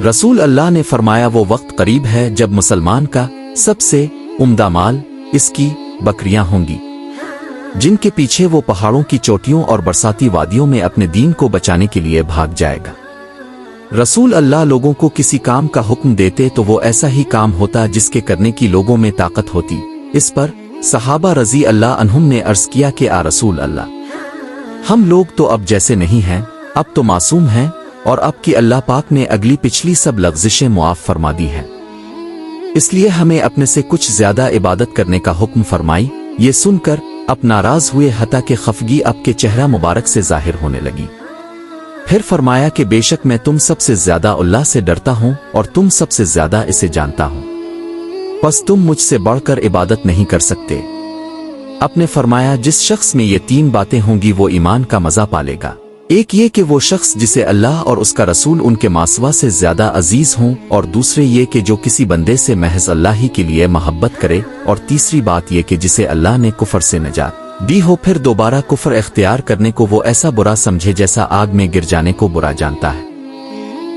رسول اللہ نے فرمایا وہ وقت قریب ہے جب مسلمان کا سب سے عمدہ مال اس کی بکریاں ہوں گی، جن کے پیچھے وہ پہاڑوں کی چوٹیوں اور برساتی وادیوں میں اپنے دین کو بچانے کے لیے بھاگ جائے گا۔ رسول اللہ لوگوں کو کسی کام کا حکم دیتے تو وہ ایسا ہی کام ہوتا جس کے کرنے کی لوگوں میں طاقت ہوتی۔ اس پر صحابہ رضی اللہ عنہم نے عرض کیا کہ آ رسول اللہ، ہم لوگ تو اب جیسے نہیں ہیں، اب تو معصوم ہیں، اور اب کی اللہ پاک نے اگلی پچھلی سب لغزشیں معاف فرما دی ہیں، اس لیے ہمیں اپنے سے کچھ زیادہ عبادت کرنے کا حکم فرمائی۔ یہ سن کر اب ناراض ہوئے، حتیٰ کہ خفگی اب کے چہرہ مبارک سے ظاہر ہونے لگی۔ پھر فرمایا کہ بے شک میں تم سب سے زیادہ اللہ سے ڈرتا ہوں اور تم سب سے زیادہ اسے جانتا ہوں، پس تم مجھ سے بڑھ کر عبادت نہیں کر سکتے۔ آپ نے فرمایا جس شخص میں یہ تین باتیں ہوں گی وہ ایمان کا مزہ پالے گا۔ ایک یہ کہ وہ شخص جسے اللہ اور اس کا رسول ان کے ماسوا سے زیادہ عزیز ہوں، اور دوسرے یہ کہ جو کسی بندے سے محض اللہ ہی کے لیے محبت کرے، اور تیسری بات یہ کہ جسے اللہ نے کفر سے نجات دی ہو، پھر دوبارہ کفر اختیار کرنے کو وہ ایسا برا سمجھے جیسا آگ میں گر جانے کو برا جانتا ہے۔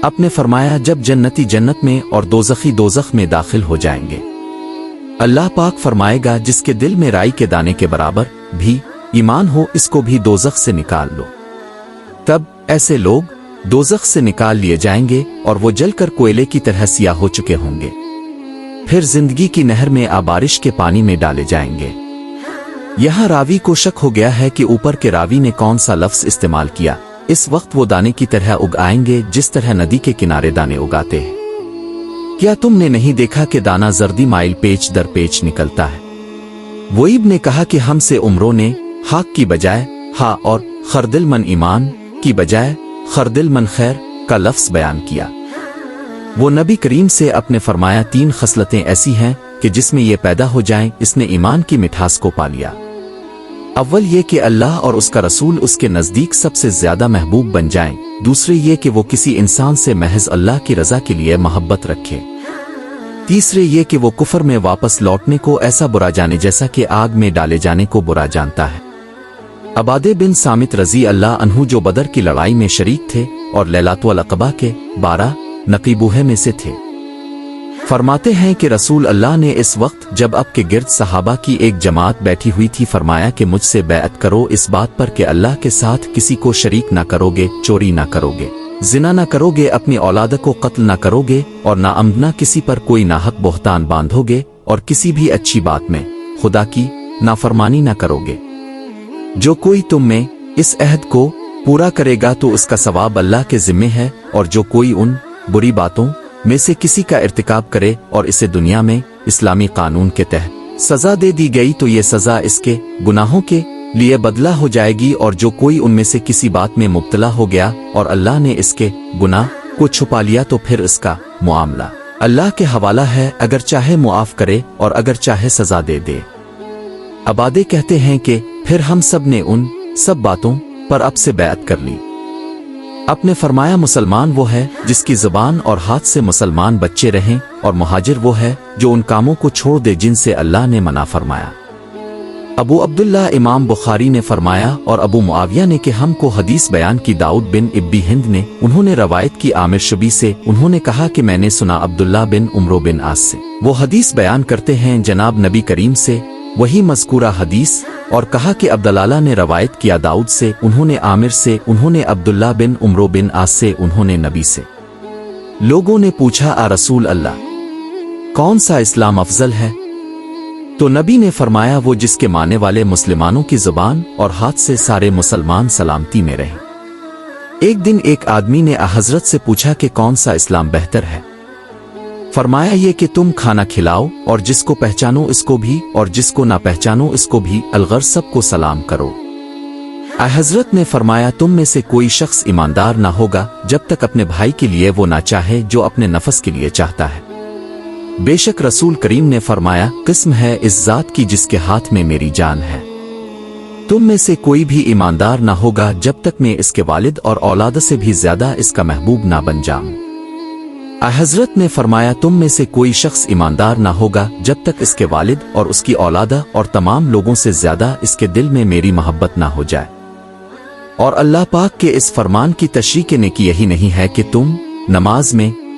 آپ نے فرمایا جب جنتی جنت میں اور دوزخی دوزخ میں داخل ہو جائیں گے، اللہ پاک فرمائے گا جس کے دل میں رائی کے دانے کے برابر بھی ایمان ہو اس کو بھی دوزخ سے نکال لو۔ تب ایسے لوگ دوزخ سے نکال لیے جائیں گے اور وہ جل کر کوئلے کی طرح سیاہ ہو چکے ہوں گے، پھر زندگی کی نہر میں بارش کے پانی میں ڈالے جائیں گے۔ یہاں راوی کو شک ہو گیا ہے کہ اوپر کے راوی نے کون سا لفظ استعمال کیا۔ اس وقت وہ دانے کی طرح اگ آئیں گے جس طرح ندی کے کنارے دانے اگاتے ہیں۔ کیا تم نے نہیں دیکھا کہ دانہ زردی مائل پیچ در پیچ نکلتا ہے؟ وہیب نے کہا کہ ہم سے عمروں نے حق کی بجائے ہا اور خردل من ایمان کی بجائے خردل من خیر کا لفظ بیان کیا۔ وہ نبی کریم سے اپنے فرمایا تین خصلتیں ایسی ہیں کہ جس میں یہ پیدا ہو جائیں اس نے ایمان کی مٹھاس کو پا لیا۔ اول یہ کہ اللہ اور اس کا رسول اس کے نزدیک سب سے زیادہ محبوب بن جائیں، دوسرے یہ کہ وہ کسی انسان سے محض اللہ کی رضا کے لیے محبت رکھے، تیسرے یہ کہ وہ کفر میں واپس لوٹنے کو ایسا برا جانے جیسا کہ آگ میں ڈالے جانے کو برا جانتا ہے۔ عبادہ بن صامت رضی اللہ عنہ جو بدر کی لڑائی میں شریک تھے اور لیلۃ العقبہ کے 12 نقیبوہے میں سے تھے، فرماتے ہیں کہ رسول اللہ نے اس وقت جب اب کے گرد صحابہ کی ایک جماعت بیٹھی ہوئی تھی فرمایا کہ مجھ سے بیعت کرو اس بات پر کہ اللہ کے ساتھ کسی کو شریک نہ کرو گے، چوری نہ کرو گے، زنا نہ کرو گے، اپنی اولاد کو قتل نہ کرو گے، اور نہ عمدنہ کسی پر کوئی ناحق بہتان باندھو گے، اور کسی بھی اچھی بات میں خدا کی نافرمانی نہ کرو گے۔ جو کوئی تم میں اس عہد کو پورا کرے گا تو اس کا ثواب اللہ کے ذمے ہے، اور جو کوئی ان بری باتوں میں سے کسی کا ارتکاب کرے اور اسے دنیا میں اسلامی قانون کے تحت سزا دے دی گئی تو یہ سزا اس کے گناہوں کے لیے بدلہ ہو جائے گی، اور جو کوئی ان میں سے کسی بات میں مبتلا ہو گیا اور اللہ نے اس کے گناہ کو چھپا لیا تو پھر اس کا معاملہ اللہ کے حوالہ ہے، اگر چاہے معاف کرے اور اگر چاہے سزا دے دے۔ عبادے کہتے ہیں کہ پھر ہم سب نے ان سب باتوں پر اب سے بیعت کر لی۔ آپ نے فرمایا مسلمان وہ ہے جس کی زبان اور ہاتھ سے مسلمان بچے رہیں، اور مہاجر وہ ہے جو ان کاموں کو چھوڑ دے جن سے اللہ نے منع فرمایا۔ ابو عبداللہ امام بخاری نے فرمایا اور ابو معاویہ نے کہ ہم کو حدیث بیان کی داؤد بن ابی ہند نے، انہوں نے روایت کی عامر شبی سے، انہوں نے کہا کہ میں نے سنا عبداللہ بن عمرو بن عاص سے، وہ حدیث بیان کرتے ہیں جناب نبی کریم سے وہی مذکورہ حدیث، اور کہا کہ عبداللہ نے روایت کیا داؤد سے، انہوں نے عامر سے، انہوں نے عبداللہ بن عمرو بن عاص سے، انہوں نے نبی سے۔ لوگوں نے پوچھا آ رسول اللہ کون سا اسلام افضل ہے؟ تو نبی نے فرمایا وہ جس کے ماننے والے مسلمانوں کی زبان اور ہاتھ سے سارے مسلمان سلامتی میں رہیں۔ ایک دن ایک آدمی نے حضرت سے پوچھا کہ کون سا اسلام بہتر ہے؟ فرمایا یہ کہ تم کھانا کھلاؤ اور جس کو پہچانو اس کو بھی اور جس کو نہ پہچانو اس کو بھی، الغرض سب کو سلام کرو۔ حضرت نے فرمایا تم میں سے کوئی شخص ایماندار نہ ہوگا جب تک اپنے بھائی کے لیے وہ نہ چاہے جو اپنے نفس کے لیے چاہتا ہے۔ بے شک رسول کریم نے فرمایا قسم ہے اس ذات کی جس کے ہاتھ میں میری جان ہے، تم میں سے کوئی بھی ایماندار نہ ہوگا جب تک میں اس کے والد اور اولاد سے بھی زیادہ اس کا محبوب نہ بن جاؤں۔ حضرت نے فرمایا تم میں سے کوئی شخص ایماندار نہ ہوگا جب تک اس کے والد اور اس کی اولادہ اور تمام لوگوں سے زیادہ اس کے دل میں میری محبت نہ ہو جائے۔ اور اللہ پاک کے اس فرمان کی تشریح نے کی یہی نہیں ہے کہ تم نماز میں